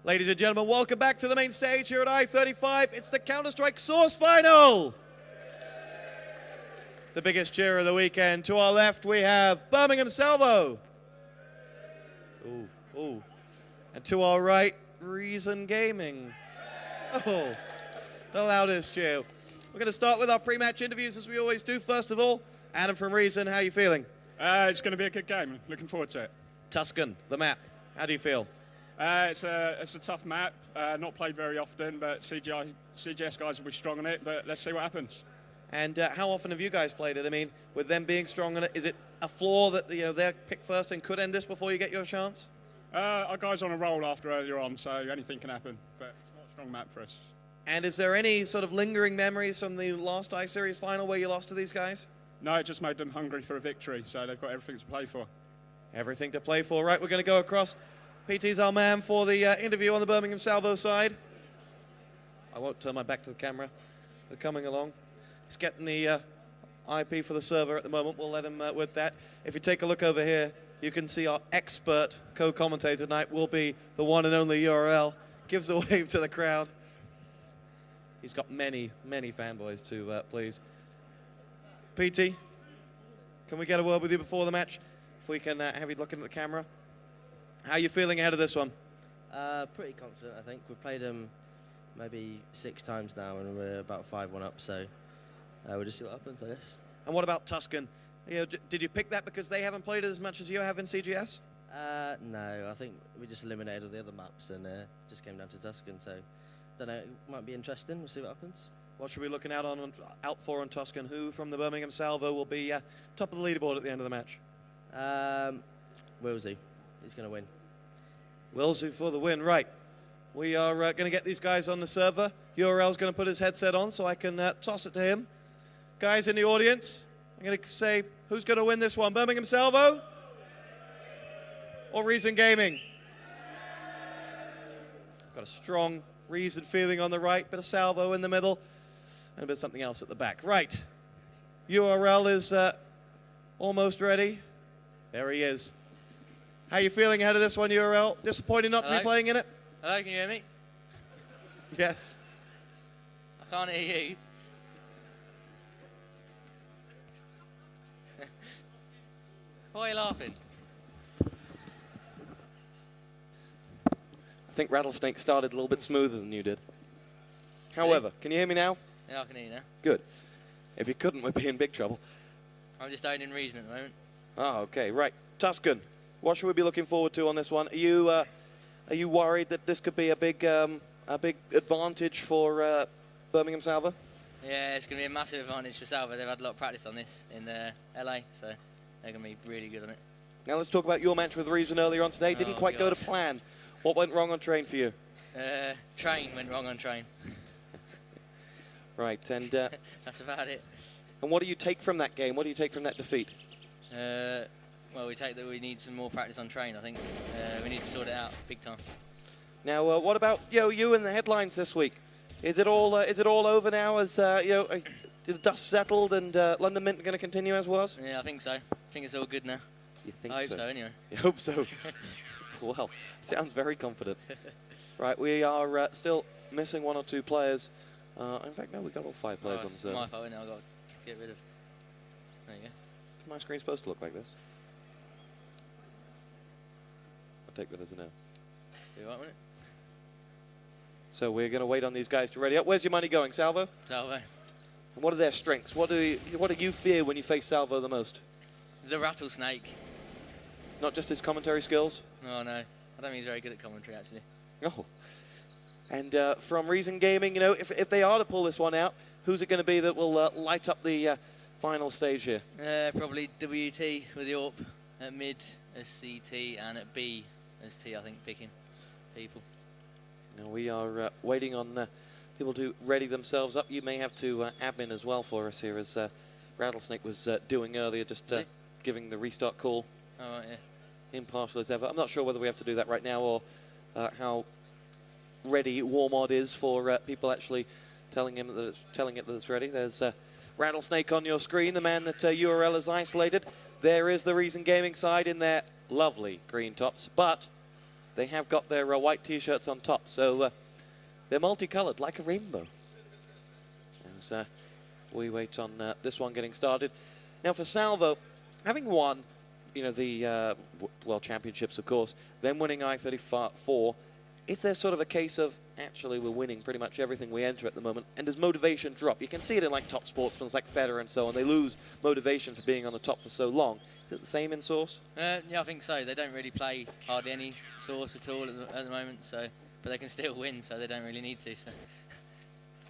Ladies and gentlemen, welcome back to the main stage here at i35. It's the Counter-Strike Source Final. The biggest cheer of the weekend. To our left, we have Birmingham Salvo. Ooh, ooh. And to our right, Reason Gaming. Oh, the loudest cheer. We're going to start with our pre-match interviews as we always do. First of all, Adam from Reason, how are you feeling? It's going to be a good game. Looking forward to it. Tuscan, the map. How do you feel? It's a tough map, not played very often, but CGS guys will be strong on it, but let's see what happens. And how often have you guys played it? I mean, with them being strong on it, is it a flaw that they're picked first and could end this before you get your chance? Our guys on a roll after earlier on, so anything can happen, but it's not a strong map for us. And is there any sort of lingering memories from the last I-Series final where you lost to these guys? No, it just made them hungry for a victory, so they've got everything to play for. Everything to play for. Right, we're going to go across. PT's our man for the interview on the Birmingham Salvo side. I won't turn my back to the camera. They're coming along. He's getting the IP for the server at the moment. We'll let him with that. If you take a look over here, you can see our expert co-commentator tonight will be the one and only URL. Gives a wave to the crowd. He's got many, many fanboys to please. PT, can we get a word with you before the match? If we can have you looking at the camera. How are you feeling ahead of this one? Pretty confident, I think. We've played them maybe 6 times now, and we're about 5-1 up, so we'll just see what happens, I guess. And what about Tuscan? Did you pick that because they haven't played it as much as you have in CGS? No, I think we just eliminated all the other maps and just came down to Tuscan, so don't know, it might be interesting. We'll see what happens. What should we be looking out for on Tuscan? Who from the Birmingham Salvo will be top of the leaderboard at the end of the match? Willsey. He's going to win. Willsey for the win, right. We are going to get these guys on the server. URL's going to put his headset on so I can toss it to him. Guys in the audience, I'm going to say, who's going to win this one? Birmingham Salvo? Or Reason Gaming? Got a strong Reason feeling on the right, bit of Salvo in the middle, and a bit of something else at the back. Right. URL is almost ready. There he is. How are you feeling ahead of this one, URL? Disappointed not to be playing in it? Hello, can you hear me? Yes. I can't hear you. Why are you laughing? I think Rattlesnake started a little bit smoother than you did. However, can you hear me now? Yeah, I can hear you now. Good. If you couldn't, we'd be in big trouble. I'm just owning Reason at the moment. Oh, okay, right. Tuscan, what should we be looking forward to on this one? Are you worried that this could be a big advantage for Birmingham Salvo? Yeah, it's going to be a massive advantage for Salvo. They've had a lot of practice on this in LA, so they're going to be really good on it. Now let's talk about your match with Reason earlier on today. Didn't quite go to plan. What went wrong on train for you? Train went wrong on train. Right, and that's about it. And what do you take from that game? What do you take from that defeat? Well, we take that we need some more practice on train, I think. We need to sort it out big time. Now, what about you and the headlines this week? Is it all over now? As the dust settled and London Mint going to continue as was? Yeah, I think so. I think it's all good now. You think I hope so, anyway. You hope so. Well, sounds very confident. Right, we are still missing 1 or 2 players. In fact, no, we got all 5 players on the server. My fault, I've got to get rid of. There you go. My screen's supposed to look like this. I'll take that as a no. Be all right, won't it? So we're going to wait on these guys to ready up. Where's your money going, Salvo? Salvo. And what are their strengths? What do you fear when you face Salvo the most? The Rattlesnake. Not just his commentary skills? Oh, no. I don't think he's very good at commentary, actually. Oh. And from Reason Gaming, if they are to pull this one out, who's it going to be that will light up the final stage here? Probably WT with the AWP at mid as CT and at B as T, I think, picking people. Now we are waiting on people to ready themselves up. You may have to admin as well for us here, as Rattlesnake was doing earlier, just giving the restart call. Oh, right, yeah. Impartial as ever. I'm not sure whether we have to do that right now or how ready Warmod is for people actually telling it that it's ready. There's Rattlesnake on your screen, the man that URL has isolated. There is the Reason Gaming side in their lovely green tops, but they have got their white T-shirts on top, so they're multicolored, like a rainbow. As we wait on this one getting started. Now for Salvo, having won, you know, the World Championships, of course, then winning i35, is there sort of a case of, actually, we're winning pretty much everything we enter at the moment, and does motivation drop? You can see it in like top sportsmen like Federer and so on. They lose motivation for being on the top for so long. Is it the same in Source? Yeah, I think so. They don't really play hardly any Source at all at the moment, so but they can still win, so they don't really need to. So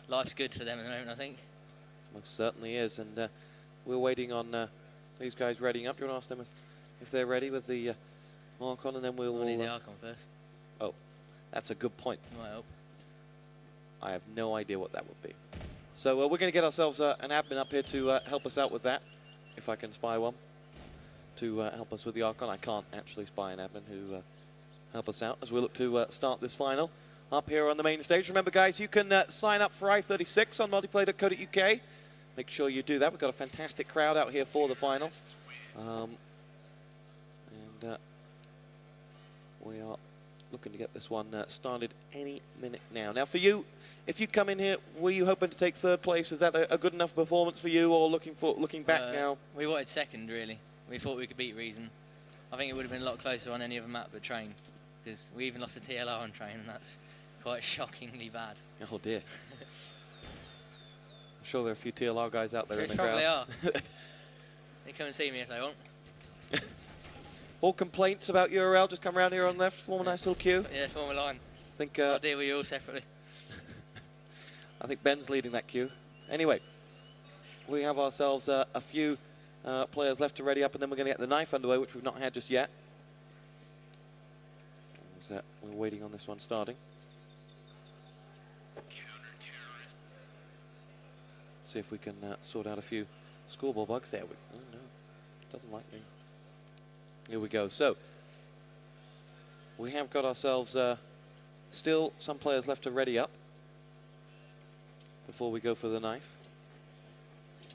life's good for them at the moment, I think. Most certainly is, and we're waiting on these guys readying up. Do you want to ask them if they're ready with the Archon, and then we'll need the Archon first. Oh, that's a good point. Might help. I have no idea what that would be. So we're going to get ourselves an admin up here to help us out with that, if I can spy one, to help us with the Archon. I can't actually spy an admin who help us out as we look to start this final up here on the main stage. Remember, guys, you can sign up for i36 on multiplayer.co.uk. Make sure you do that. We've got a fantastic crowd out here for the final. We are looking to get this one started any minute now. Now, for you, if you come in here, were you hoping to take third place? Is that a good enough performance for you, or looking back now? We wanted second, really. We thought we could beat Reason. I think it would have been a lot closer on any other map but Train, because we even lost a TLR on Train, and that's quite shockingly bad. Oh dear. I'm sure there are a few TLR guys out there in the probably crowd. Are. They come and see me if they want. All complaints about URL, just come around here on left, form a nice little queue. Yeah, form a line. I think I'll deal with you all separately. I think Ben's leading that queue. Anyway, we have ourselves a few players left to ready up, and then we're going to get the knife underway, which we've not had just yet. So we're waiting on this one starting. See if we can sort out a few scoreboard bugs there. Oh no, doesn't like me. Here we go. So we have got ourselves still some players left to ready up before we go for the knife.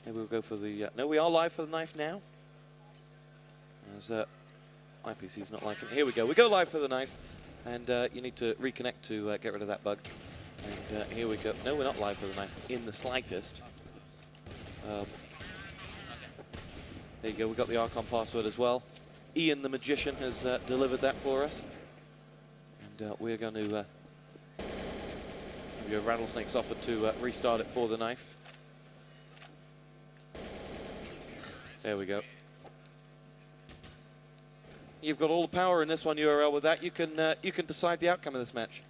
Maybe we'll go for the... no, we are live for the knife now. As IPC's not liking it. Here we go. We go live for the knife. And you need to reconnect to get rid of that bug. And here we go. No, we're not live for the knife in the slightest. There you go. We've got the Archon password as well. Ian the Magician has delivered that for us. And we're going to give you a Rattlesnake's offer to restart it for the knife. There we go. You've got all the power in this one, URL. With that, you can decide the outcome of this match.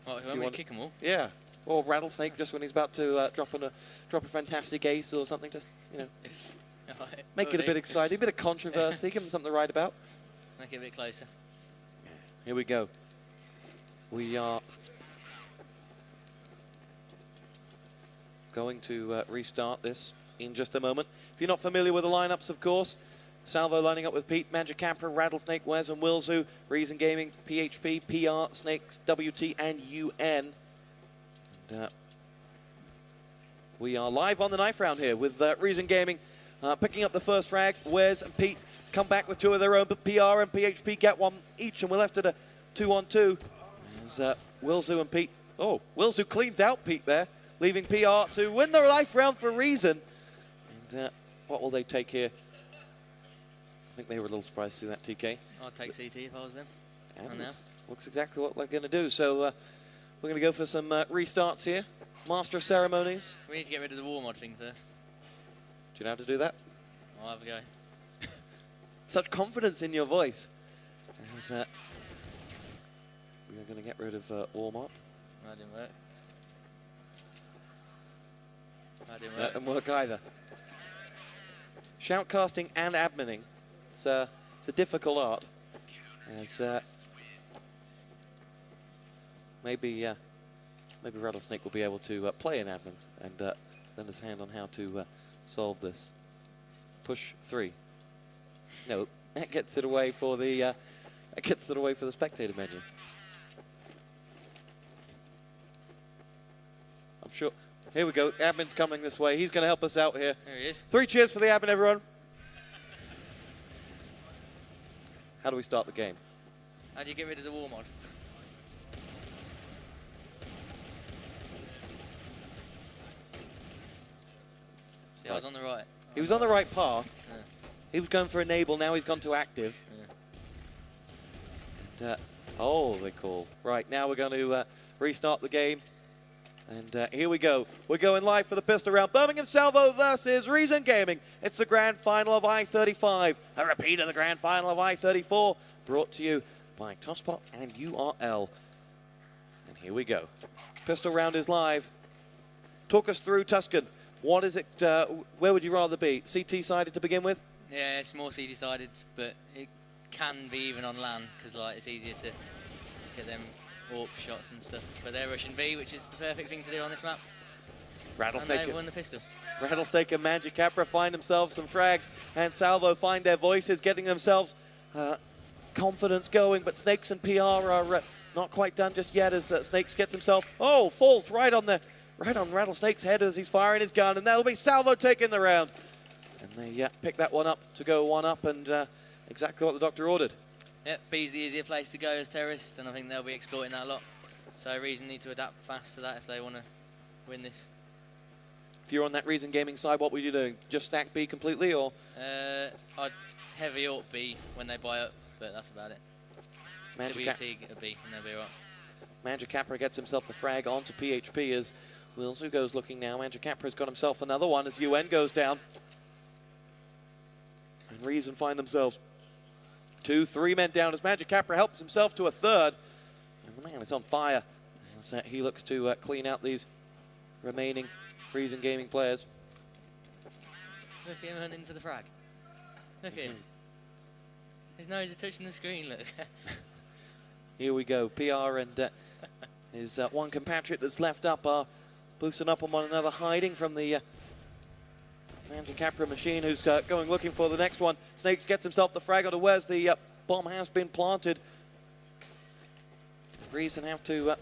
What, you want me to kick them all? Yeah. Or Rattlesnake just when he's about to drop a fantastic ace or something. Just, you know, make it a bit exciting, a bit of controversy, give them something to write about. Make it a bit closer. Here we go. We are going to restart this in just a moment. If you're not familiar with the lineups, of course, Salvo lining up with Pete, Magic Camper, Rattlesnake, Wes and Wilzu, Reason Gaming, PHP, PR, Snakes, WT and UN. And, we are live on the knife round here with Reason Gaming picking up the first frag. Wes and Pete come back with two of their own, but PR and PHP get one each, and we're left at a 2-on-2. As Wilzu and Pete, oh, Wilzu cleans out Pete there, leaving PR to win the life round for Reason. And what will they take here? I think they were a little surprised to see that, TK. I'd take CT if I was them. And looks exactly what they're going to do. So we're going to go for some restarts here. Master of Ceremonies. We need to get rid of the war mod thing first. Do you know how to do that? I'll have a go. Such confidence in your voice. As, we are going to get rid of war mod. That didn't work. That didn't work. That didn't work either. Shoutcasting and adminning. It's a difficult art. As maybe Rattlesnake will be able to play an admin and lend us a hand on how to solve this. Push 3. No, that gets it away for the spectator menu. I'm sure. Here we go. Admin's coming this way. He's going to help us out here. There he is. 3 cheers for the admin, everyone. How do we start the game? How do you get rid of the war mod? See, I was on the right. He was on the right path. Yeah. He was going for enable, now he's gone to active. Yeah. And, oh, they call. Right, now we're going to restart the game. And here we go. We're going live for the pistol round. Birmingham Salvo versus Reason Gaming. It's the grand final of i35. A repeat of the grand final of i34. Brought to you by Tosspot and URL. And here we go. Pistol round is live. Talk us through Tuscan. What is it, where would you rather be? CT sided to begin with? Yeah, it's more CD sided, but it can be even on LAN because like it's easier to get them AWP shots and stuff. But they're rushing B, which is the perfect thing to do on this map. Rattlesnake. And they've won the pistol. Rattlesnake and Magic Capra find themselves some frags, and Salvo find their voices, getting themselves confidence going. But Snakes and PR are not quite done just yet as Snakes gets himself, falls right on Rattlesnake's head as he's firing his gun, and that'll be Salvo taking the round. And they pick that one up to go one up, and exactly what the doctor ordered. Yep, B's the easier place to go as terrorists, and I think they'll be exploiting that a lot. So Reason need to adapt fast to that if they want to win this. If you're on that Reason Gaming side, what were you doing? Just stack B completely, or? I'd heavy AWP B when they buy up, but that's about it. WT a B, and they'll be right. Magic Capra gets himself the frag onto PHP as Wilsu goes looking now. Magic Capra's got himself another one as UN goes down. And Reason find themselves 2, 3 men down as Magic Capra helps himself to a third. And the man is on fire as he looks to clean out these remaining Reason Gaming players. Look at him hunting for the frag. Look at him. His nose is touching the screen, look. Here we go. PR and his one compatriot that's left up are boosting up on one another, hiding from the Magic Capra machine, who's going looking for the next one. Snakes gets himself the frag onto where's the bomb has been planted. Reason have to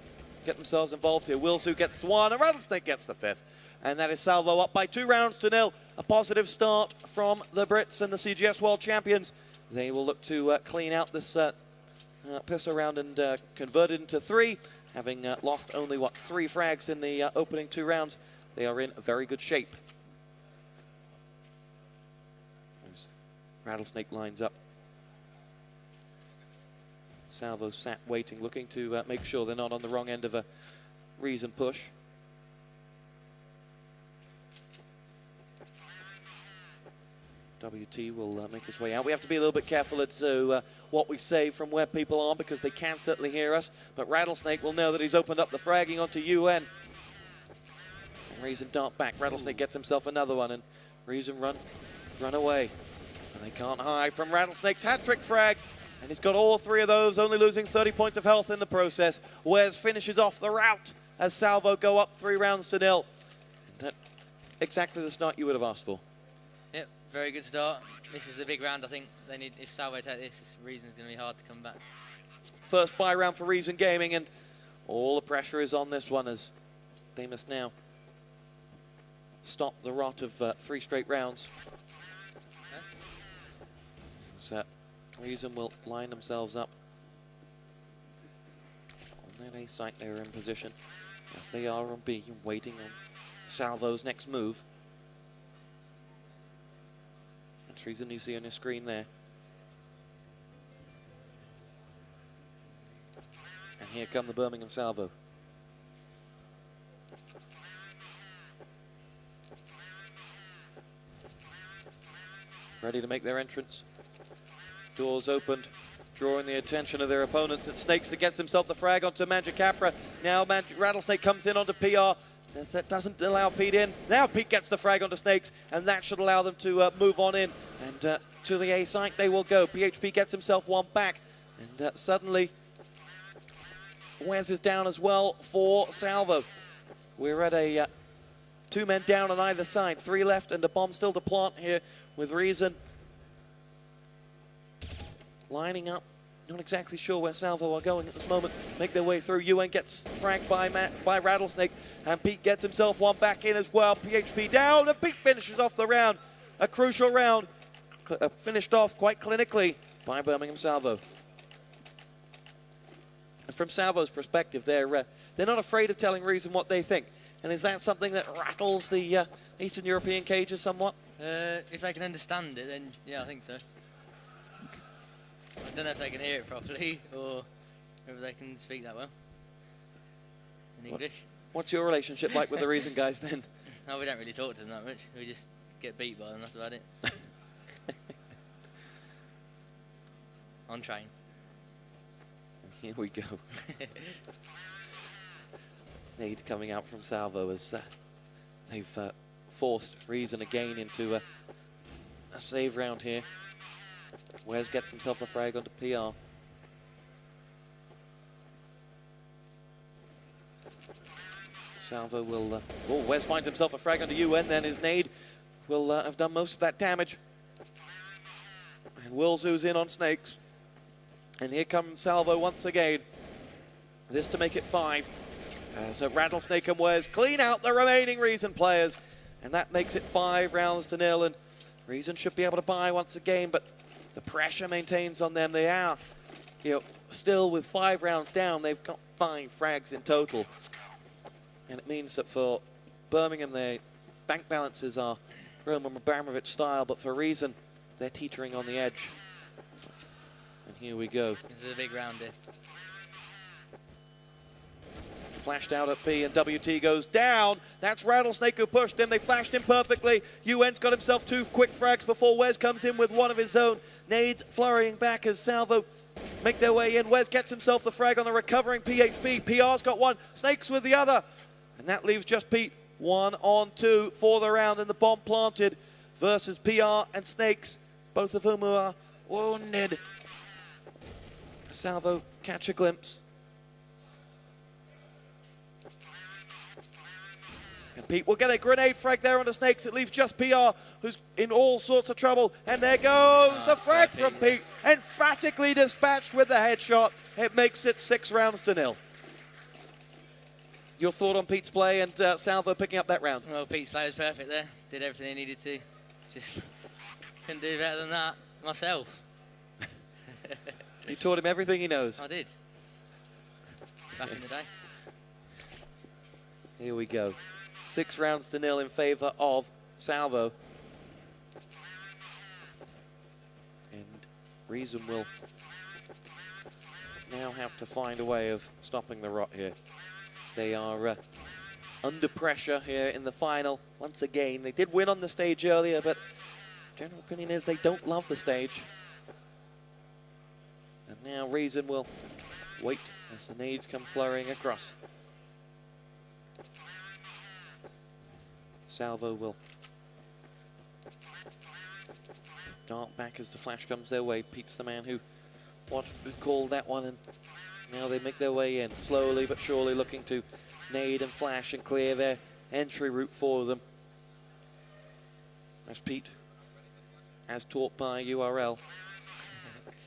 get themselves involved here. Wilsu gets one, and Rattlesnake gets the 5th. And that is Salvo up by 2-0. A positive start from the Brits and the CGS World Champions. They will look to clean out this pistol round and convert it into 3. Having lost only, 3 frags in the opening 2 rounds. They are in very good shape. As Rattlesnake lines up. Salvo sat waiting, looking to make sure they're not on the wrong end of a Reason push. WT will make his way out. We have to be a little bit careful as to what we say from where people are, because they can certainly hear us. But Rattlesnake will know that he's opened up the fragging onto UN. And Reason dart back. Rattlesnake gets himself another one, and Reason run away. And they can't hide from Rattlesnake's hat-trick frag. And he's got all 3 of those, only losing 30 points of health in the process. Wes finishes off the rout as Salvo go up 3-0. And exactly the start you would have asked for. Yep, very good start. This is the big round. I think they need, if Salvo take this, Reason's going to be hard to come back. First buy round for Reason Gaming, and all the pressure is on this one as they must now stop the rot of 3 straight rounds. Okay. So Reason will line themselves up on that A site. They're in position as they are on B, waiting on Salvo's next move. That's Reason you see on your screen there. And here come the Birmingham Salvo. Ready to make their entrance. Doors opened, drawing the attention of their opponents. It's Snakes that gets himself the frag onto Magic Capra. Now Rattlesnake comes in onto PR. That doesn't allow Pete in. Now Pete gets the frag onto Snakes, and that should allow them to move on in. And to the A site they will go. PHP gets himself one back. And suddenly, Wes is down as well for Salvo. We're at a 2 men down on either side. 3 left and a bomb still to plant here with Reason lining up. Not exactly sure where Salvo are going at this moment. Make their way through. UN gets fragged by Rattlesnake, and Pete gets himself one back in as well. PHP down, and Pete finishes off the round. A crucial round, finished off quite clinically by Birmingham Salvo. And from Salvo's perspective, they're not afraid of telling Reason what they think. And is that something that rattles the Eastern European cages somewhat? If they can understand it, then yeah, I think so. I don't know if they can hear it properly or if they can speak that well in English. What's your relationship like with the Reason guys then? No, we don't really talk to them that much. We just get beat by them, that's about it. On train. Here we go. Need coming out from Salvo as they've forced Reason again into a save round here. Wes gets himself a frag onto PR. Salvo will... oh, Wes finds himself a frag onto UN, then his nade will have done most of that damage. And Will zooms in on Snakes. And here comes Salvo once again. This to make it 5. So Rattlesnake and Wes clean out the remaining Reason players. And that makes it 5 rounds to 0. And Reason should be able to buy once again, but the pressure maintains on them. They are, still with 5 rounds down. They've got 5 frags in total. And it means that for Birmingham, their bank balances are Roman Abramovich style, but for Reason, they're teetering on the edge. And here we go. This is a big round here. Flashed out at B and WT goes down. That's Rattlesnake who pushed him. They flashed him perfectly. UN's got himself 2 quick frags before Wes comes in with one of his own. Nades flurrying back as Salvo make their way in. Wes gets himself the frag on the recovering PHP. PR's got one. Snakes with the other. And that leaves just Pete 1 on 2 for the round, and the bomb planted versus PR and Snakes, both of whom are wounded. Salvo catch a glimpse. And Pete will get a grenade frag there on the Snakes. It leaves just PR, who's in all sorts of trouble. And there goes the frag from Pete, emphatically dispatched with the headshot. It makes it 6 rounds to 0. Your thought on Pete's play and Salvo picking up that round? Well, Pete's play was perfect there. Did everything he needed to. Just couldn't do better than that myself. You taught him everything he knows. I did. Back in the day. Here we go. 6 rounds to 0 in favour of Salvo. And Reason will now have to find a way of stopping the rot here. They are under pressure here in the final. Once again, they did win on the stage earlier, but general opinion is they don't love the stage. And now Reason will wait as the nades come flurrying across. Salvo will dart back as the flash comes their way. Pete's the man who called that one, and now they make their way in, slowly but surely looking to nade and flash and clear their entry route for them. As Pete, as taught by URL,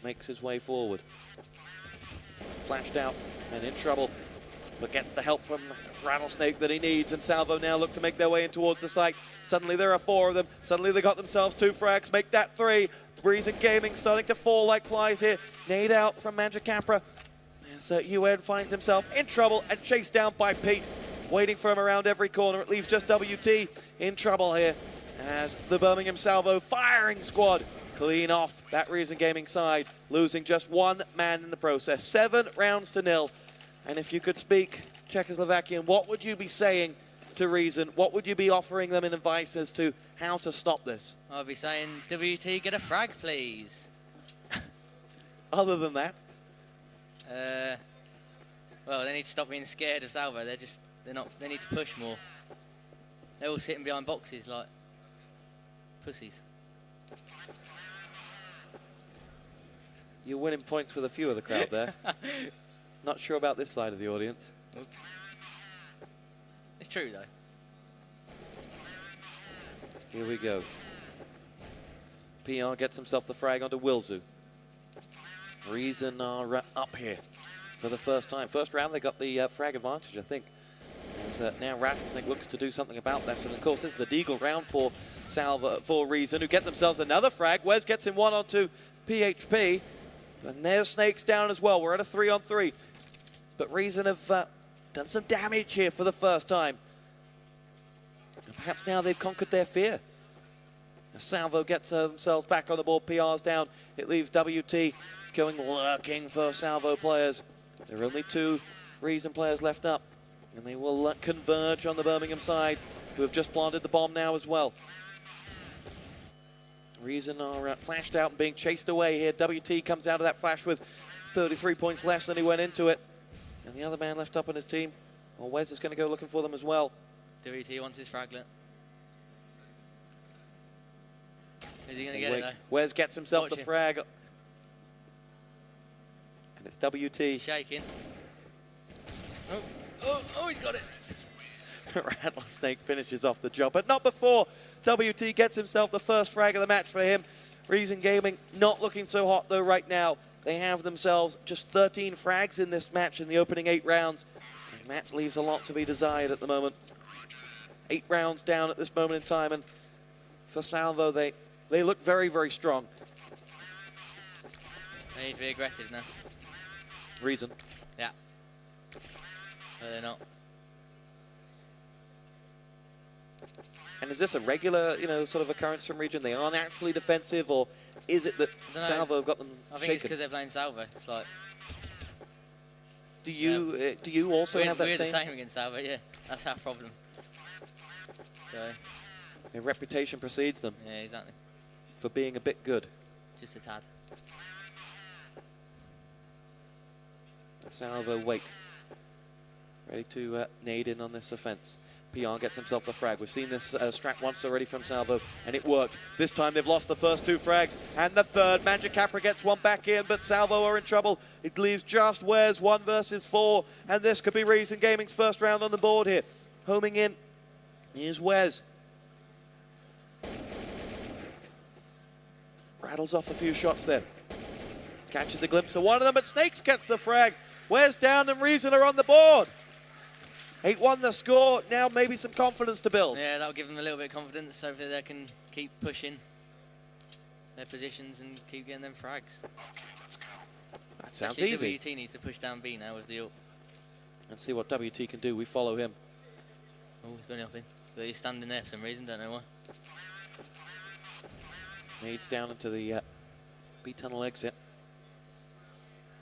makes his way forward. Flashed out and in trouble, but gets the help from Rattlesnake that he needs, and Salvo now look to make their way in towards the site. Suddenly there are 4 of them. Suddenly they got themselves 2 frags, make that 3. Reason Gaming starting to fall like flies here. Nade out from Magic Capra. So UN finds himself in trouble and chased down by Pete, waiting for him around every corner. It leaves just WT in trouble here as the Birmingham Salvo firing squad clean off that Reason Gaming side, losing just 1 man in the process. 7 rounds to 0. And if you could speak Czechoslovakian, what would you be saying to Reason? What would you be offering them in advice as to how to stop this? I'll be saying, WT, get a frag, please. Other than that? Well, they need to stop being scared of Salvo. They need to push more. They're all sitting behind boxes like pussies. You're winning points with a few of the crowd there. Not sure about this side of the audience. Oops. It's true, though. Here we go. PR gets himself the frag onto Wilzu. Reason are up here for the first time. First round, they got the frag advantage, I think. As now Rattlesnake looks to do something about this. And of course, this is the Deagle round for Salvo, for Reason, who get themselves another frag. Wes gets him 1 onto PHP. And there's Snakes down as well. We're at a 3-on-3. But Reason have done some damage here for the first time. And perhaps now they've conquered their fear. As Salvo gets themselves back on the board, PR's down. It leaves WT going lurking for Salvo players. There are only 2 Reason players left up. And they will converge on the Birmingham side, who have just planted the bomb now as well. Reason are flashed out and being chased away here. WT comes out of that flash with 33 points less than he went into it. And the other man left up on his team, well, Wes is going to go looking for them as well. WT wants his fraglet. Is he going to get it though? Wes gets himself Watch the him. frag. And it's WT. Shaking. Oh, he's got it. Rattlesnake finishes off the job, but not before WT gets himself the first frag of the match for him. Reason Gaming not looking so hot though right now. They have themselves just 13 frags in this match in the opening 8 rounds. And that leaves a lot to be desired at the moment. 8 rounds down at this moment in time, and for Salvo, they look very, very strong. They need to be aggressive now. Reason. Yeah. But they're not. And is this a regular, sort of occurrence from Region? They aren't actually defensive, or is it that Salvo have got them I think shaken? it's because they're playing Salvo. It's like. Do you also have that we're same? the same against Salvo, yeah. That's our problem. So. Their reputation precedes them Yeah, exactly. for being a bit good. Just a tad. Salvo wait. Ready to nade in on this offense. PR gets himself the frag. We've seen this strat once already from Salvo, and it worked. This time they've lost the first 2 frags, and the third. Magic Capra gets one back in, but Salvo are in trouble. It leaves just Wes 1 versus 4, and this could be Reason Gaming's first round on the board here. Homing in is Wes. Rattles off a few shots there. Catches a glimpse of one of them, but Snakes gets the frag. Wes down and Reason are on the board. 8-1 the score, now maybe some confidence to build. Yeah, that'll give them a little bit of confidence. Hopefully they can keep pushing their positions and keep getting them frags. That sounds Especially easy. WT needs to push down B now with the ult. Let's see what WT can do. We follow him. Oh, he's going up in. But he's standing there for some reason, don't know why. Nades down into the B tunnel exit.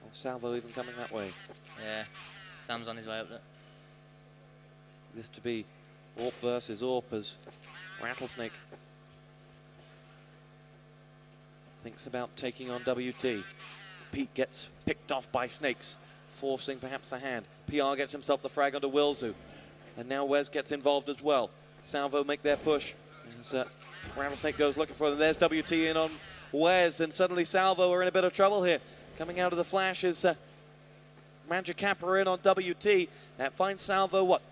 Oh, Salvo even coming that way. Yeah, Sam's on his way up there. This to be AWP versus AWP as Rattlesnake thinks about taking on WT. Pete gets picked off by Snakes, forcing perhaps the hand. PR gets himself the frag onto Wilzu. And now Wes gets involved as well. Salvo make their push. As Rattlesnake goes looking for them. There's WT in on Wes, and suddenly Salvo are in a bit of trouble here. Coming out of the flash is Magic Capra in on WT. That finds Salvo, what,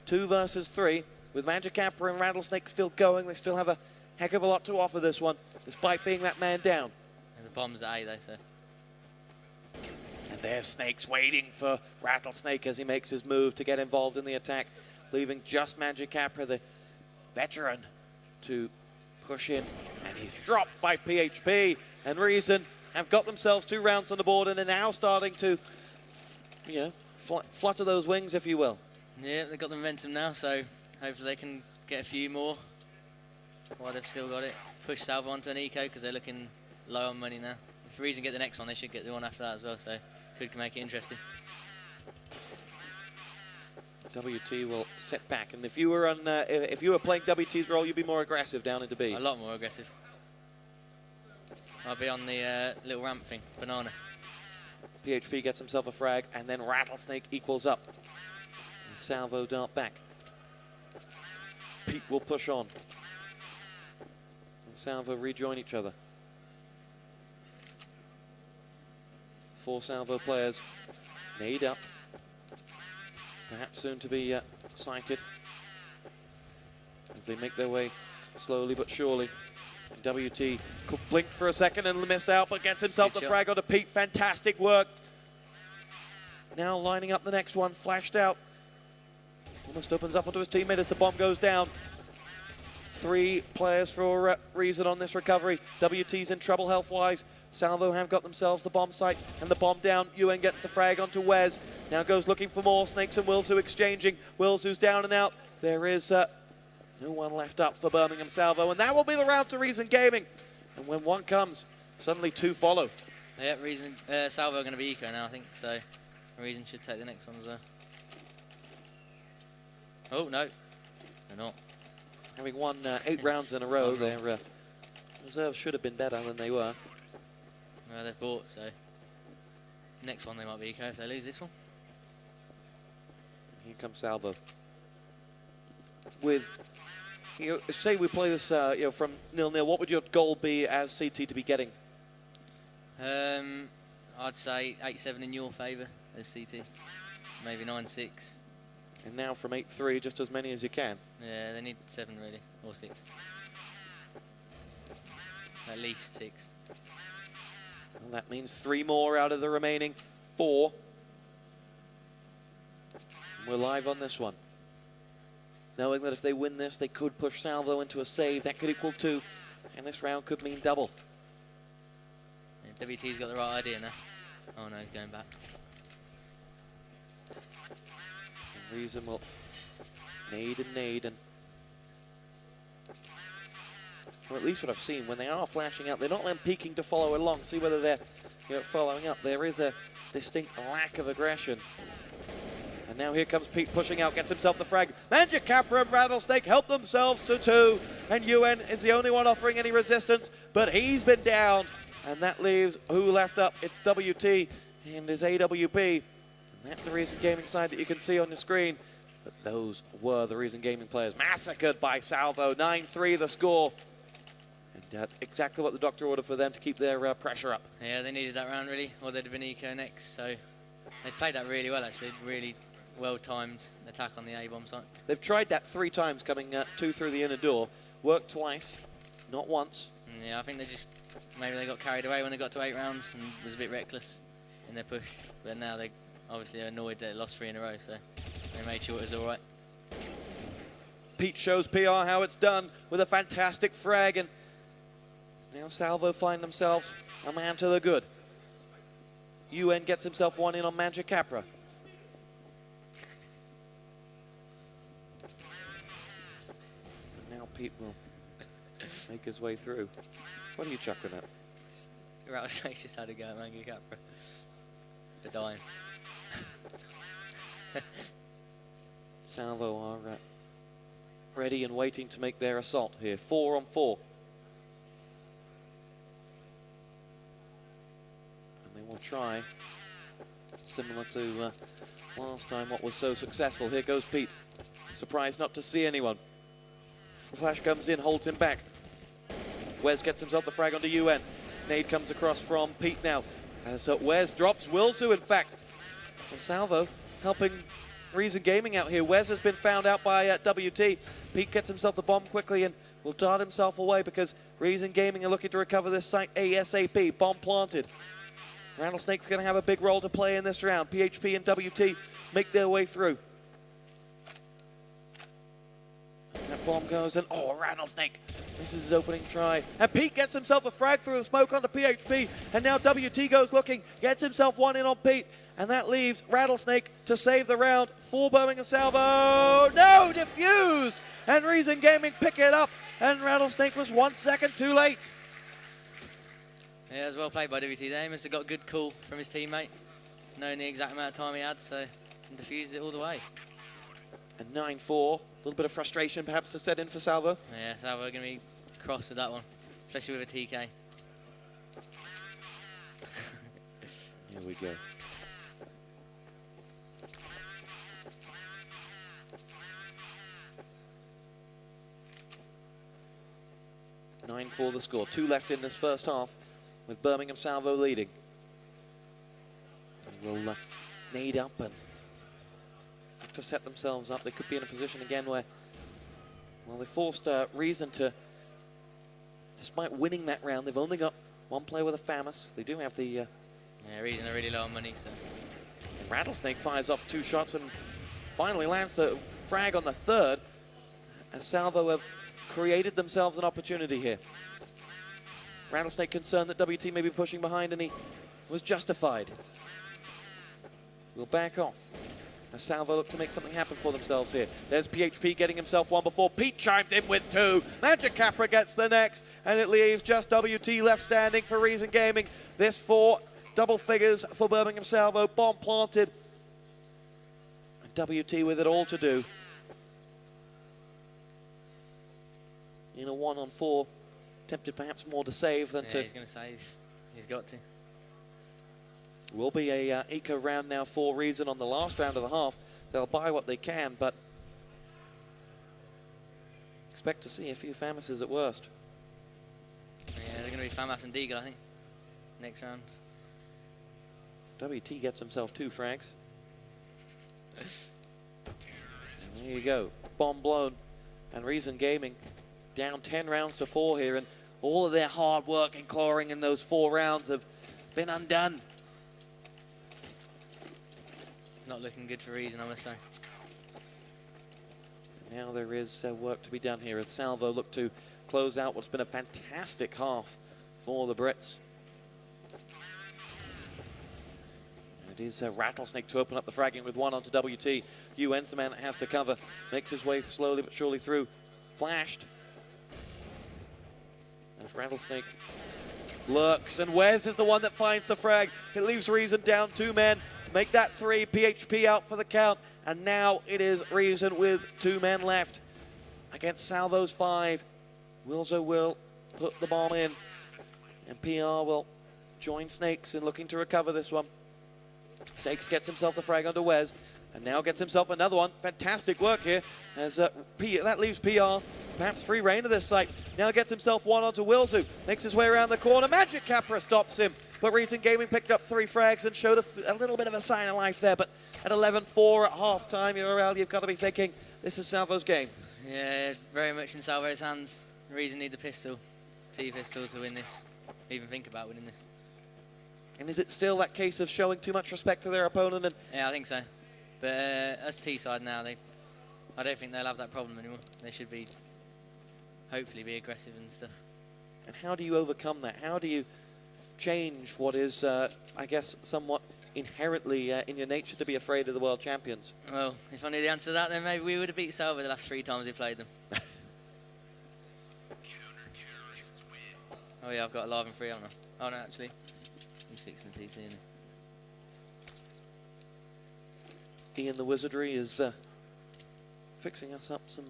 2 versus 3. With Magic Capra and Rattlesnake still going, they still have a heck of a lot to offer this one, despite being that man down. And the bomb's at A though, so. And there's Snakes waiting for Rattlesnake as he makes his move to get involved in the attack, leaving just Magic Capra, the veteran, to push in. And he's dropped by PHP. And Reason have got themselves 2 rounds on the board and are now starting to, flutter those wings, if you will. Yeah, they've got the momentum now, so hopefully they can get a few more while they've still got it. Push Salvo onto an eco because they're looking low on money now. If Reason get the next one, they should get the one after that as well, so could make it interesting. WT will sit back, and if you were on, if you were playing WT's role, you'd be more aggressive down into B. A lot more aggressive. I'll be on the little ramp thing, banana. PHP gets himself a frag, and then Rattlesnake equals up. Salvo dart back. Pete will push on. And Salvo rejoin each other. 4 Salvo players nade up. Perhaps soon to be sighted as they make their way slowly but surely. And WT blinked for a second and missed out, but gets himself the frag onto Pete. Fantastic work. Now lining up the next one, flashed out. Almost opens up onto his teammate as the bomb goes down. 3 players for Reason on this recovery. WT's in trouble health-wise. Salvo have got themselves the bomb site and the bomb down. UN gets the frag onto Wes. Now goes looking for more. Snakes and Wilsu exchanging. Wilsu's down and out. There is no one left up for Birmingham Salvo, and that will be the round to Reason Gaming. And when one comes, suddenly two follow. Yeah, Reason, Salvo are going to be eco now, I think, so Reason should take the next one as well. Oh, no, they're not. Having won 8 rounds in a row, their reserves should have been better than they were. No, they've bought, so next one they might be eco if they lose this one. Here comes Salvo. With, say we play this from 0-0, what would your goal be as CT to be getting? I'd say 8-7 in your favour as CT, maybe 9-6. And now from 8-3, just as many as you can. Yeah, they need 7 really, or 6. At least 6. Well, that means 3 more out of the remaining 4. We're live on this one. Knowing that if they win this, they could push Salvo into a save. That could equal 2. And this round could mean double. Yeah, WT's got the right idea now. Oh no, he's going back. And Reason will nade. Or at least what I've seen, when they are flashing out, they're not then peeking to follow along. See whether they're following up. There is a distinct lack of aggression. And now here comes Pete pushing out, gets himself the frag. Manjacapra and Rattlesnake help themselves to 2. And UN is the only one offering any resistance, but he's been down. And that leaves who left up? It's WT and his AWP. And that's the Reason Gaming side that you can see on the screen. But those were the Reason Gaming players. Massacred by Salvo. 9-3 the score. And exactly what the doctor ordered for them to keep their pressure up. Yeah, they needed that round really, or they'd have been eco next. So they played that really well actually. Really well-timed attack on the A-bomb site. They've tried that 3 times, coming 2 through the inner door. Worked twice, not once. Yeah, I think maybe they got carried away when they got to 8 rounds and was a bit reckless in their push. But now they obviously are annoyed that they lost 3 in a row, so they made sure it was all right. Pete shows PR how it's done with a fantastic frag, and now Salvo find themselves a man to the good. UN gets himself one in on Manjacapra. Now Pete will make his way through. What are you chuckling at? Rattlesnake's just had a go at Manjacapra. They're dying. Salvo are ready and waiting to make their assault here. 4 on 4. And they will try, similar to last time, what was so successful. Here goes Pete. Surprised not to see anyone. Flash comes in, holds him back. Wes gets himself the frag onto UN. Nade comes across from Pete now. As Wes drops Wilsu, in fact. And Salvo helping Reason Gaming out here. Wes has been found out by WT. Pete gets himself the bomb quickly and will dart himself away because Reason Gaming are looking to recover this site ASAP. Bomb planted. Rattlesnake's going to have a big role to play in this round. PHP and WT make their way through. That bomb goes and, oh, Rattlesnake. This is his opening try. And Pete gets himself a frag through the smoke onto PHP. And now WT goes looking, gets himself one in on Pete. And that leaves Rattlesnake to save the round for Birmingham Salvo. No, diffused. And Reason Gaming pick it up. And Rattlesnake was 1 second too late. Yeah, it was well played by WT there. He must have got a good call from his teammate, knowing the exact amount of time he had, so and diffused it all the way. And 9-4. A little bit of frustration perhaps to set in for Salvo. Yeah, Salvo are going to be cross with that one, especially with a TK. Here we go. Nine for the score. 2 left in this first half, with Birmingham Salvo leading. And will nade up and have to set themselves up. They could be in a position again where, well, they forced Reason to, despite winning that round, they've only got 1 player with a FAMAS. They do have the... yeah, Reason are really low on money, so... Rattlesnake fires off 2 shots and finally lands the frag on the 3rd, as Salvo have created themselves an opportunity here. Rattlesnake concerned that WT may be pushing behind, and he was justified. We'll back off as Salvo look to make something happen for themselves here. There's PHP getting himself one before Pete chimes in with two. Magic Capra gets the next, and it leaves just WT left standing for Reason Gaming. This for double figures for Birmingham Salvo, bomb planted. And WT with it all to do. In a 1-on-4, tempted perhaps more to save than to... he's going to save. He's got to. Will be a eco round now for Reason on the last round of the half. They'll buy what they can, but expect to see a few Famises at worst. Yeah, they're going to be Famas and Deagle, I think, next round. WT gets himself 2 frags. There you go. Bomb blown. And Reason Gaming down 10 rounds to 4 here, and all of their hard work and clawing in those 4 rounds have been undone. Not looking good for Reason, I must say. Now there is work to be done here as Salvo look to close out what's been a fantastic half for the Brits. It is Rattlesnake to open up the fragging with one onto WT. UN's the man that has to cover. Makes his way slowly but surely through. Flashed. As Rattlesnake lurks, and Wes is the one that finds the frag. It leaves Reason down 2 men. Make that 3. PHP out for the count. And now it is Reason with 2 men left against Salvo's 5. Wilzo will put the bomb in. And PR will join Snakes in looking to recover this one. Snakes gets himself the frag onto Wes. And now gets himself another one. Fantastic work here. As that leaves PR perhaps free reign of this site. Now gets himself one onto Wilzu. Makes his way around the corner. Magic Capra stops him. But Reason Gaming picked up 3 frags and showed a little bit of a sign of life there. But at 11-4 at half-time, you've got to be thinking, this is Salvo's game. Yeah, very much in Salvo's hands. Reason need the pistol, T-pistol to win this. Even think about winning this. And is it still that case of showing too much respect to their opponent? And yeah, I think so. But as T-side now, I don't think they'll have that problem anymore. They should be, hopefully, be aggressive and stuff. And how do you overcome that? How do you change what is, I guess, somewhat inherently in your nature to be afraid of the world champions? Well, if I knew the answer to that, then maybe we would have beat Salvo the last 3 times we played them. Oh yeah, I've got a live and free, haven't I? Oh no, actually, he's fixing the PC, isn't he? Ian the Wizardry is fixing us up some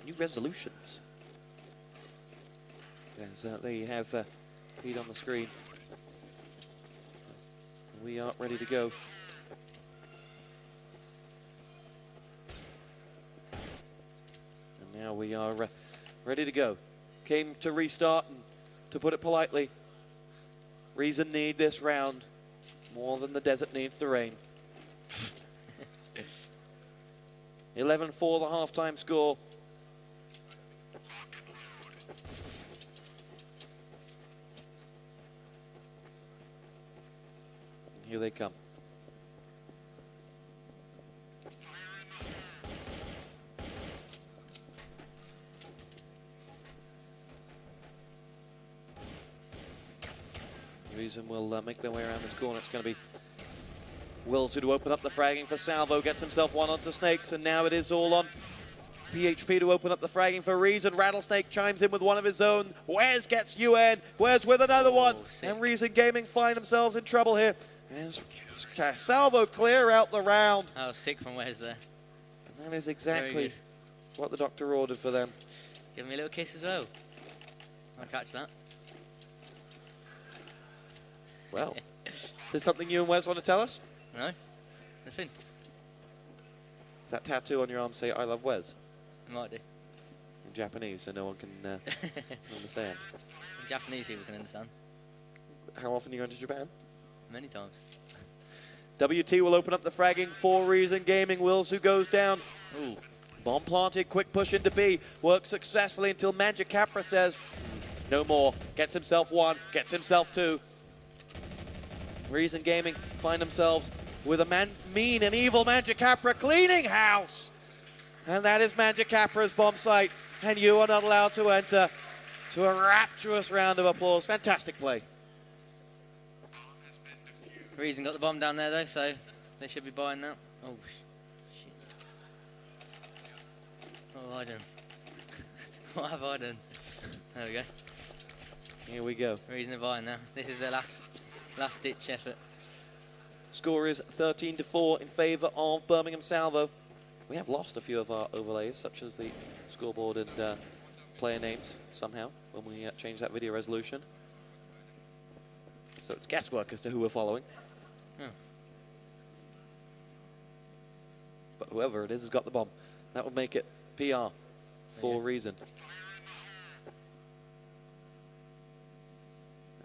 new resolutions. As there you have Pete on the screen. We are ready to go. And now we are ready to go. Came to restart, and to put it politely, Reason need this round more than the desert needs the rain. 11-4 the halftime score. And here they come. Reason will make their way around this corner. It's going to be Wilson to open up the fragging for Salvo. Gets himself one onto Snakes, and now it is all on PHP to open up the fragging for Reason. Rattlesnake chimes in with one of his own. Wes gets UN. Wes with another one. And Reason Gaming find themselves in trouble here. And Salvo clear out the round. I was sick from Wes there. And that is exactly what the doctor ordered for them. Give me a little kiss as well. I'll catch that. Well, is there something you and Wes want to tell us? No, nothing. That tattoo on your arm say, I love Wes? It might do. In Japanese, so no one can understand. Japanese people can understand. How often are you going to Japan? Many times. WT will open up the fragging for Reason Gaming. Wilsu goes down. Ooh. Bomb planted, quick push into B. Works successfully until Magic Capra says, no more. Gets himself one, gets himself 2. Reason Gaming find themselves with a mean and evil Magic Capra cleaning house. And that is Magic Capra's bomb site. And you are not allowed to enter. to a rapturous round of applause. Fantastic play. Reason got the bomb down there though, so they should be buying now. Oh, shit. What have I done? What have I done? There we go. Here we go. Reason are buying now. This is their last ditch effort. Score is 13-4 in favour of Birmingham Salvo. We have lost a few of our overlays, such as the scoreboard and player names somehow when we change that video resolution. So it's guesswork as to who we're following. Oh. But whoever it is has got the bomb. That would make it PR for Reason.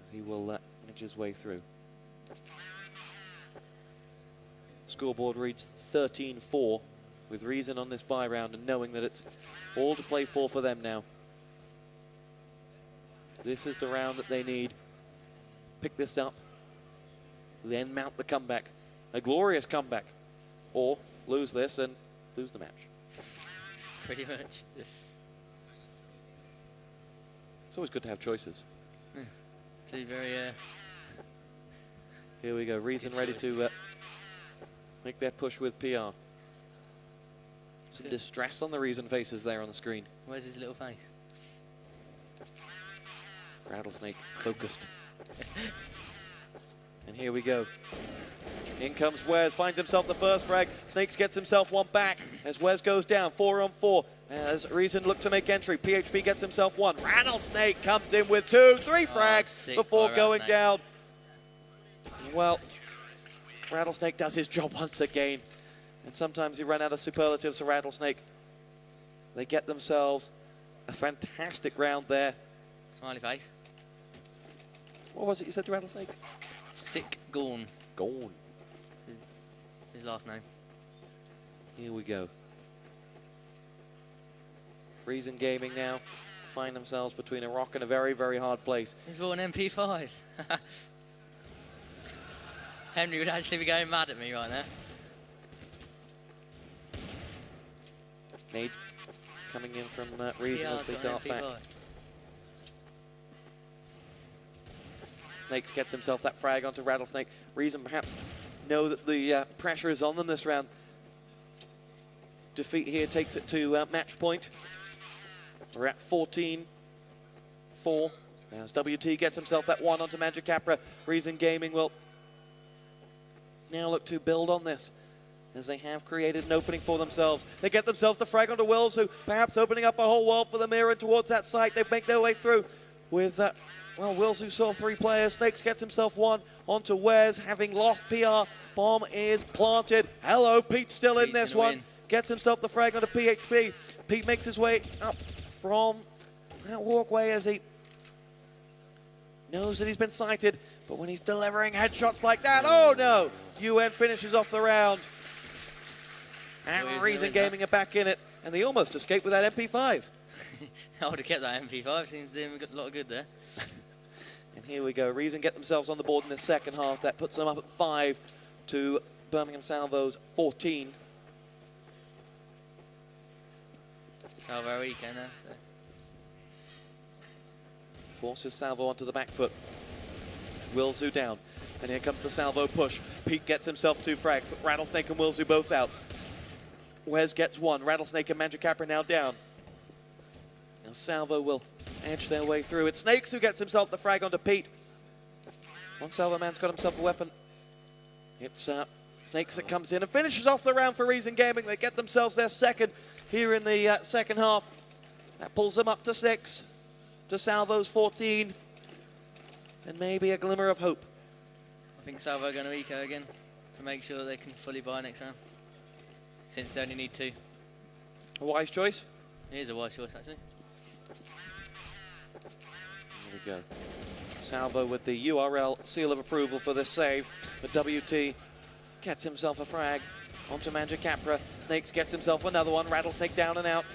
As he will edge his way through. Scoreboard reads 13-4 with Reason on this bye round and knowing that it's all to play for them now. This is the round that they need. Pick this up, then mount the comeback. A glorious comeback. Or lose this and lose the match. Pretty much. It's always good to have choices. Yeah. Two very... Here we go. Reason ready to make their push with PR. Some distress on the Reason faces there on the screen. Where's his little face? Rattlesnake focused. And here we go. In comes Wes, finds himself the first frag. Snakes gets himself one back as Wes goes down, 4-on-4. As Reason look to make entry, PHP gets himself one. Rattlesnake comes in with 2, 3 frags before going down. Well, Rattlesnake does his job once again. And sometimes you run out of superlatives for Rattlesnake. They get themselves a fantastic round there. Smiley face. What was it you said to Rattlesnake? Sick Gorn. Gorn. His last name. Here we go. Reason Gaming now find themselves between a rock and a very, very hard place. He's bought an MP5. Henry would actually be going mad at me right now. Nades coming in from Reason as they dart back. Snakes gets himself that frag onto Rattlesnake. Reason perhaps know that the pressure is on them this round. Defeat here takes it to match point. We're at 14-4. As WT gets himself that one onto Magic Capra. Reason Gaming will now look to build on this as they have created an opening for themselves. They get themselves the frag onto Wills, who perhaps opening up a whole world for the mirror towards that site. They make their way through with well, Wills, who saw 3 players. Snakes gets himself one onto Wes, having lost PR. Bomb is planted. Hello, Pete's still in this one. Gets himself the frag onto PHP. Pete makes his way up from that walkway as he knows that he's been sighted. But when he's delivering headshots like that, oh no! UN finishes off the round. And Reason Gaming are back in it. And they almost escaped with that MP5. I would have kept that MP5. Seems to do a lot of good there. And here we go. Reason get themselves on the board in the second half. That puts them up at 5 to Birmingham Salvo's 14. Salvo Eco now, so. Forces Salvo onto the back foot. Wilzu down. And here comes the Salvo push. Pete gets himself 2 frags. Put Rattlesnake and Wilzu both out. Wes gets 1. Rattlesnake and Magic Capra now down. Now Salvo will edge their way through. It's Snakes who gets himself the frag onto Pete. One Salvo man's got himself a weapon. It's Snakes that comes in and finishes off the round for Reason Gaming. They get themselves their second here in the second half. That pulls them up to 6, to Salvo's 14, and maybe a glimmer of hope. I think Salvo are going to eco again to make sure that they can fully buy next round, since they only need 2. A wise choice? It is a wise choice, actually. Here we go. Salvo with the URL seal of approval for this save, but WT gets himself a frag onto Magic Capra. Snakes gets himself another one. Rattlesnake down and out.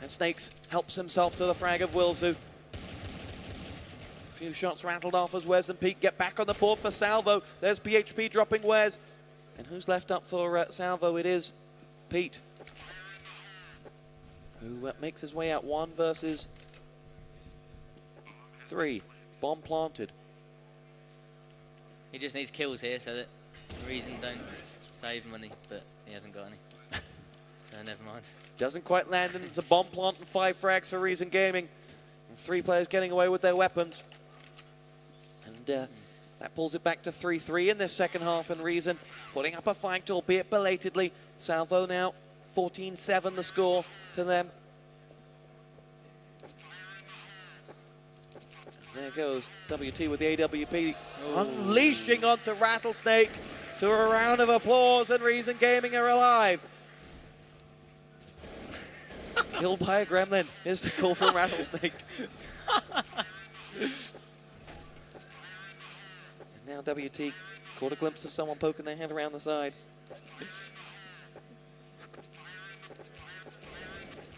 And Snakes helps himself to the frag of Wilzu. A few shots rattled off as Wes and Pete get back on the board for Salvo. There's PHP dropping Wes. And who's left up for Salvo? It is Pete, who makes his way out 1 versus 3. Bomb planted. He just needs kills here so that Reason don't save money, but he hasn't got any. So never mind. Doesn't quite land, and it's a bomb plant and 5 frags for Reason Gaming. And 3 players getting away with their weapons. And that pulls it back to 3-3 in this second half, and Reason putting up a fight, albeit belatedly. Salvo now 14-7 the score to them. There goes WT with the AWP, unleashing onto Rattlesnake to a round of applause, and Reason Gaming are alive. Killed by a gremlin is the call from Rattlesnake. And now WT caught a glimpse of someone poking their head around the side.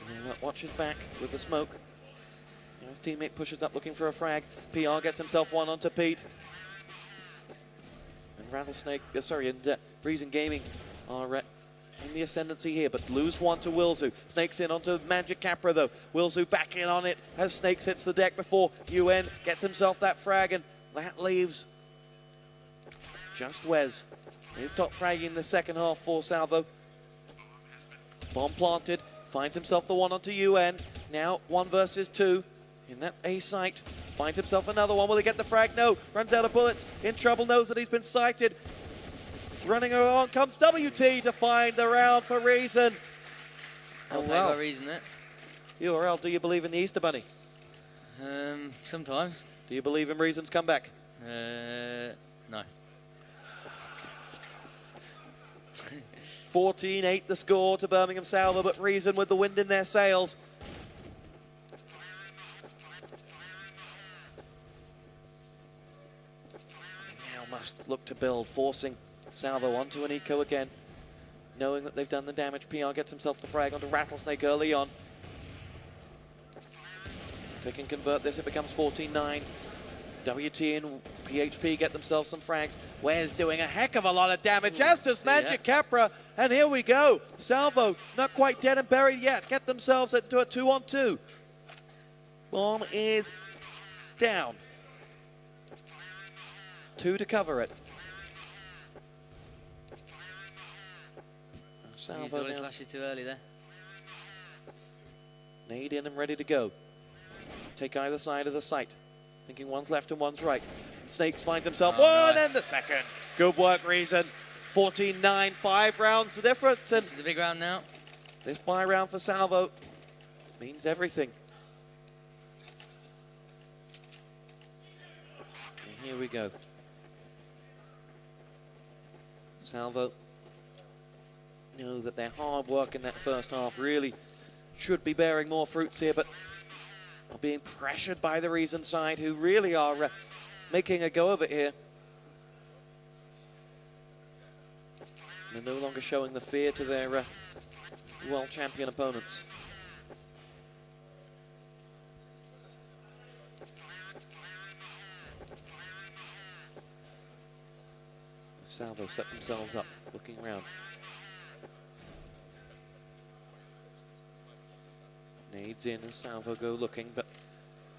And watches back with the smoke. His teammate pushes up looking for a frag. PR gets himself one onto Pete. And Rattlesnake, and Reason Gaming are in the ascendancy here, but lose one to Wilzu. Snakes in onto Magic Capra though. Wilzu back in on it as Snakes hits the deck before UN gets himself that frag, and that leaves just Wes. His top frag in the second half for Salvo. Bomb planted, finds himself the one onto UN. Now 1 versus 2. In that A site, finds himself another one. Will he get the frag? No. Runs out of bullets. In trouble, knows that he's been sighted. Running along comes WT to find the round for Reason. I'll pay by Reason it. URL, do you believe in the Easter Bunny? Sometimes. Do you believe in Reason's comeback? No. 14-8 the score to Birmingham Salvo, but Reason with the wind in their sails. Must look to build, forcing Salvo onto an eco again, knowing that they've done the damage. PR gets himself the frag onto Rattlesnake early on. If they can convert this, it becomes 14-9. WT and PHP get themselves some frags. Wes doing a heck of a lot of damage, as does Magic Capra. And here we go. Salvo, not quite dead and buried yet, get themselves into a 2-on-2. Bomb is down. 2 to cover it. Salvo used all his flashes too early there. Nade in and ready to go. Take either side of the site. Thinking one's left and one's right. Snakes finds himself one and the second. Good work, Reason. 14-9, 5 rounds the difference. And this is the big round now. This bye round for Salvo means everything. And here we go. Salvo know that their hard work in that first half really should be bearing more fruits here, but are being pressured by the Reason side, who really are making a go of it here. They're no longer showing the fear to their world champion opponents. Salvo set themselves up, looking around. Nades in and Salvo go looking, but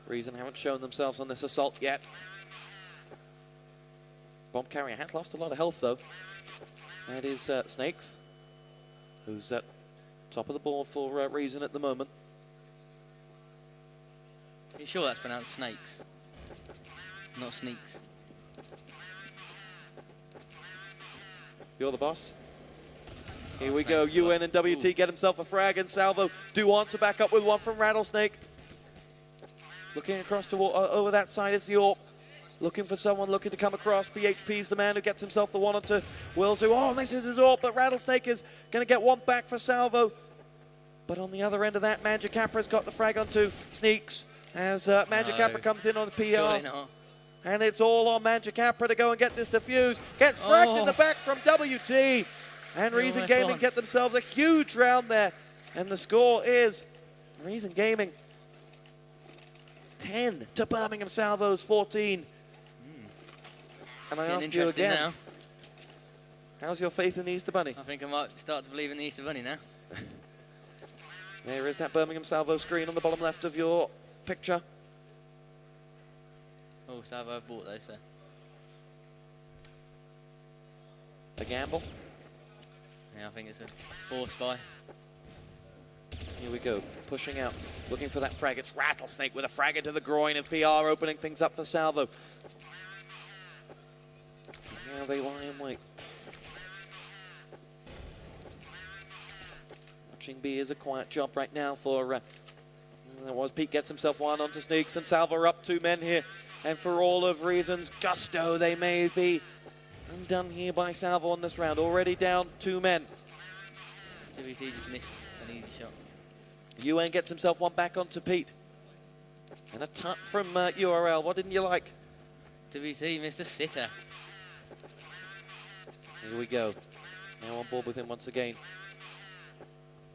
Reason haven't shown themselves on this assault yet. Bomb carrier has lost a lot of health though. That is Snakes, who's at top of the board for Reason at the moment. Are you sure that's pronounced Snakes? Not Sneaks? You're the boss. Here we go. UN and WT get himself a frag, and Salvo do want to back up with one from Rattlesnake. Looking across to over that side is the AWP. Looking for someone looking to come across. PHP's the man who gets himself the one onto Wills, who misses his AWP, but Rattlesnake is going to get one back for Salvo. But on the other end of that, Magic Capra's got the frag onto Sneaks as Magic Capra comes in on the PR. Surely not. And it's all on Magic Capra to go and get this defused. Gets fragged in the back from WT. And Reason Gaming get themselves a huge round there. And the score is Reason Gaming 10 to Birmingham Salvo's 14. And I ask you again, now. How's your faith in the Easter Bunny? I think I might start to believe in the Easter Bunny now. There is that Birmingham Salvo screen on the bottom left of your picture. Oh, Salvo have bought those, so. The gamble. Yeah, I think it's a forced buy. Here we go, pushing out, looking for that frag. It's Rattlesnake with a frag into the groin of PR, opening things up for Salvo. Now they lie in wait. Watching B is a quiet job right now for, that was Pete gets himself one onto Sneaks, and Salvo are up 2 men here. And for all of reasons, gusto, they may be undone here by Salvo on this round. Already down 2 men. WT just missed an easy shot. UN gets himself one back onto Pete. And a tut from URL. What didn't you like? WT missed a sitter. Here we go. Now on board with him once again.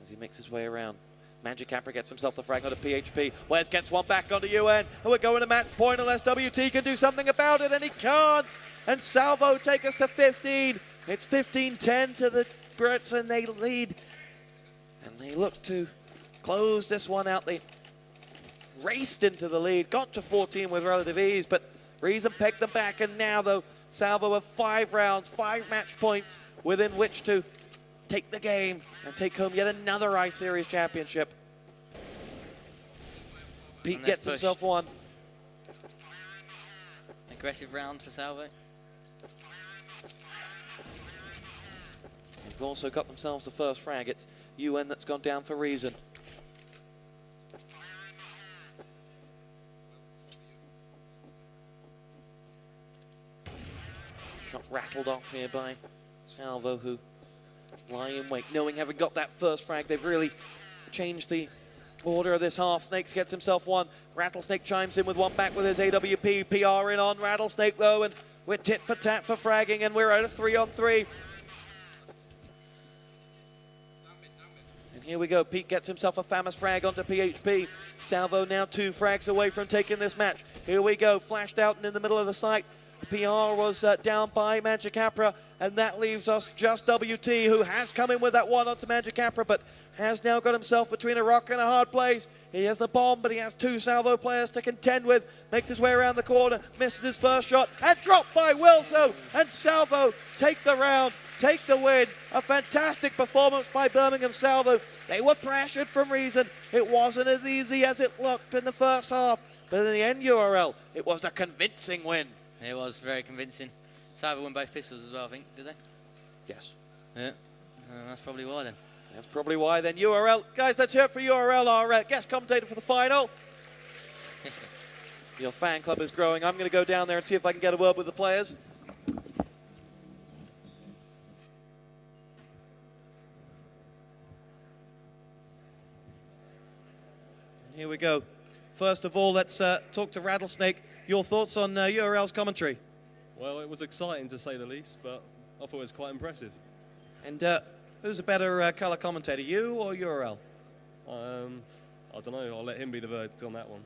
As he makes his way around. Magic Capra gets himself the frag onto PHP. Wes gets one back onto UN. And we're going to match point unless WT can do something about it. And he can't. And Salvo take us to 15. It's 15-10 to the Brits, and they lead. And they look to close this one out. They raced into the lead, got to 14 with relative ease, but Reason pegged them back. And now, though, Salvo have 5 rounds, 5 match points within which to take the game and take home yet another I-Series championship. Pete gets himself one. Aggressive round for Salvo. They've also got themselves the first frag. It's UN that's gone down for Reason. Shot rattled off here by Salvo, who lie in wait, knowing having got that first frag, they've really changed the order of this half. Snakes gets himself one. Rattlesnake chimes in with one back with his AWP. PR in on Rattlesnake though, and we're tit for tat for fragging, and we're out of 3-on-3. And here we go. Pete gets himself a famous frag onto PHP. Salvo now 2 frags away from taking this match. Here we go. Flashed out and in the middle of the site. PR was down by Magic Capra, and that leaves us just WT, who has come in with that one onto Magic Capra, but has now got himself between a rock and a hard place. He has the bomb, but he has 2 Salvo players to contend with. Makes his way around the corner, misses his first shot, and dropped by Wilso. And Salvo take the round, take the win. A fantastic performance by Birmingham Salvo. They were pressured from Reason. It wasn't as easy as it looked in the first half, but in the end, URL, it was a convincing win. It was very convincing. Salvo won both pistols as well, I think, did they? Yes. Yeah. That's probably why then. That's probably why then. URL. Guys, let's hear it for URL, our guest commentator for the final. Your fan club is growing. I'm going to go down there and see if I can get a word with the players. Here we go. First of all, let's talk to Rattlesnake. Your thoughts on URL's commentary? Well, it was exciting to say the least, but I thought it was quite impressive. And who's a better colour commentator, you or URL? I don't know. I'll let him be the verdict on that one.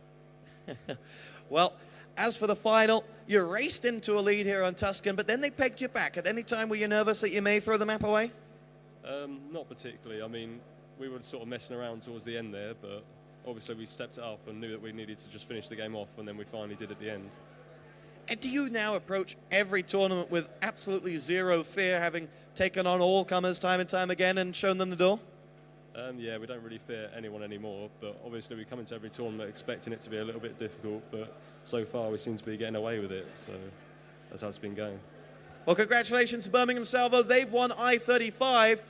Well, as for the final, you raced into a lead here on Tuscan, but then they pegged you back. At any time were you nervous that you may throw the map away? Not particularly. I mean, we were sort of messing around towards the end there, but obviously we stepped it up and knew that we needed to just finish the game off, and then we finally did at the end. And do you now approach every tournament with absolutely zero fear, having taken on all comers time and time again and shown them the door? Yeah, we don't really fear anyone anymore, but obviously we come into every tournament expecting it to be a little bit difficult, but so far we seem to be getting away with it, so that's how it's been going. Well, congratulations to Birmingham Salvo. They've won I-35.